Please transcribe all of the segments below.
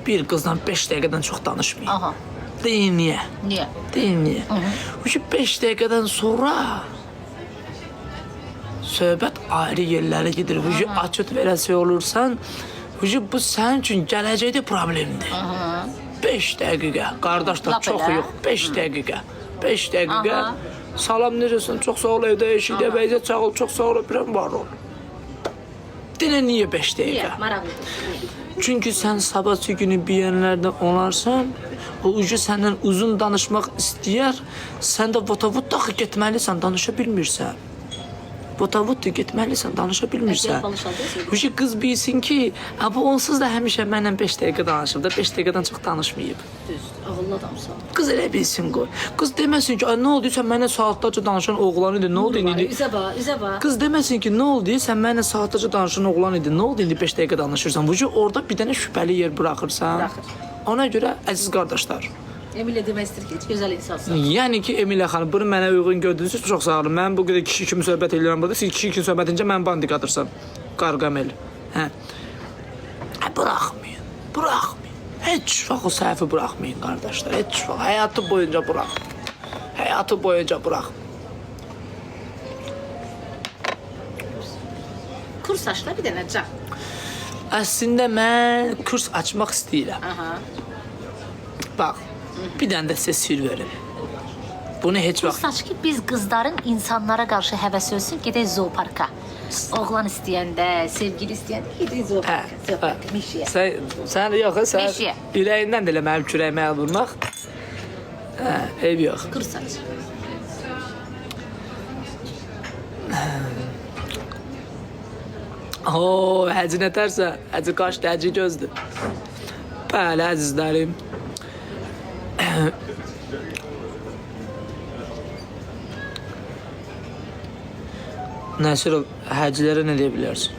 bir qızla 5 dəqiqədən çox danışmayın. Aha. Deyin niyə? Niyə? Deyin niyə? Çünki 5 dəqiqədən sonra söhbət ayrı yerlərə gedir. Açıq verəsi olursan, bu sənin üçün gələcəkdə problemdir. 5 dəqiqə, qardaşlar çox yox, 5 dəqiqə. 5 dəqiqə. Salam, necəsən? Çox sağ ol, evdə eşikdə vəziyyət çağıl, çox sağ ol, öpürəm, var ol. Denə niyə 5 dəqiqə? Niyə? Maraqlıdır. Çünki sən sabahçı günü biyənlərdən olarsan, o ucu səndən uzun danışmaq istəyər, sən də votavut daxı getməlisən, danışa bilmirsən. Votavut getməlisən, danışa bilmirsən. Bu qız bilsin ki, bu onsuz da həmişə mənlə 5 dəqiqə danışıb da, 5 dəqiqədən çox danışmayıb. Düzdür, ağıllı adamsan. Qız elə bilsin qoy. Qız deməsin ki, nə oldu, sən mənlə saatlarca danışan oğlan idi, nə oldu indi? Üzə bax, üzə bax. Qız deməsin ki, nə oldu, sən mənlə saatlarca danışan oğlan idi, nə oldu indi 5 dəqiqə danışırsan? Bu orada bir dənə şübhəli yer buraxırsan. Buraxır. Ona görə əziz qardaşlar. Emilə demək istəyir ki, heç gözəl insansın. Yəni ki, Emilə xanım, bunu mənə uyğun gördüyünüz üçün çox sağ olun. Mən bu qədər kişi kimi söhbət edirəm burada. Siz kişi kimi söhbət edincə mən bandi qadırsan. Qarqamel. Hə. Buraxmayın. Buraxmayın. Heç vaxt o səhvi buraxmayın qardaşlar. Heç vaxt. Həyatı boyunca buraxmayın. Həyatı boyunca buraxmayın. Kurs açla bir dənə can. Əslində mən kurs açmaq istəyirəm. Aha. Bax, bir dənə də sizə sir verim. Bunu heç vaxt... Saç ki, biz qızların insanlara qarşı həvəs ölsün, gedək zooparka. Oğlan istəyəndə, sevgili istəyəndə, gedək zooparka. Zooparka, meşiyə. Sən yox, sən Meşiyə. ürəyindən də elə mənim kürəyimə əl vurmaq. Ev yox. Kurs aç. Həci nətərsə, həci qaşdı, həci gözdür. Bəli, əzizlərim. Nəsirov, həccilərə nə deyə bilərsin?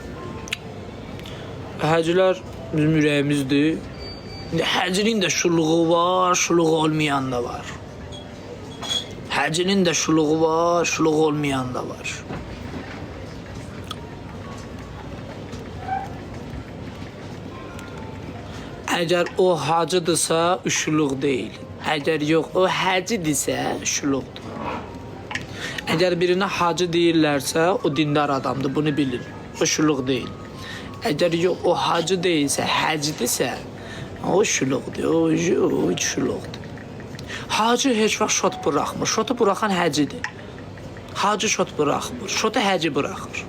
Həccilər bizim ürəyimizdir. Həccinin də şuluğu var, şuluğu olmayan da var. Həccinin də şuluğu var, şuluğu olmayan da var. Əgər o hacıdırsa, şuluq deyil. Əgər yox, o həcidirsə, şuluqdur. Əgər birinə hacı deyirlərsə, o dindar adamdır, bunu bilin. O şuluq deyil. Əgər yox, o hacı deyilsə, həcidirsə, o şuluqdur, o şuluqdur. Hacı heç vaxt şot buraxmır. Şotu buraxan həcidir. Hacı şot buraxmır. Şotu həci buraxır.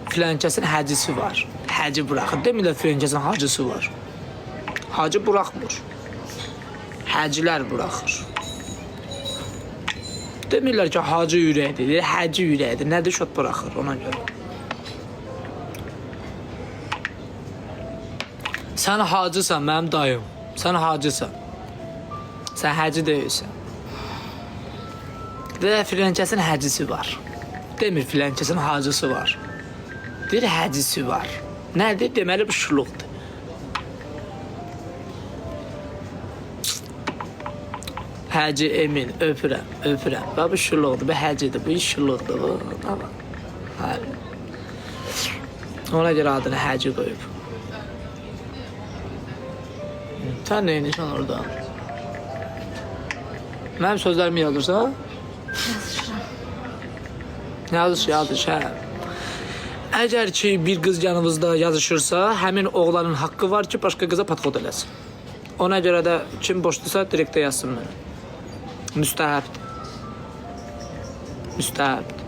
Filankəsin həcisi var. Həci buraxır. Demirlər filankəsin hacısı var. Hacı buraxmır. Həcilər buraxır. Demirlər ki, hacı ürəkdir, həci ürəkdir. Nədir şot buraxır ona görə. Sən hacısan, mənim dayım. Sən hacısan. Sən həci deyilsən. Deyir, filankəsin həcisi var. Demir, filankəsin hacısı var. Deyir, həcisi var. Nədir? Deməli, bu şuluqdur. Həci Emin, öpürəm, öpürəm. Bu şuluqdur, bu həcidir, bu şuluqdur. Ona görə adını həci qoyub. Sən nə edirsən orada? Mənim sözlərimi yazırsan? Yazış, hə. Əgər ki, bir qız yanımızda yazışırsa, həmin oğlanın haqqı var ki, başqa qıza patxod eləsin. Ona görə də kim boşdursa, direktə yazsın mənə. Müstəhəbdir. Müstəhəbdir.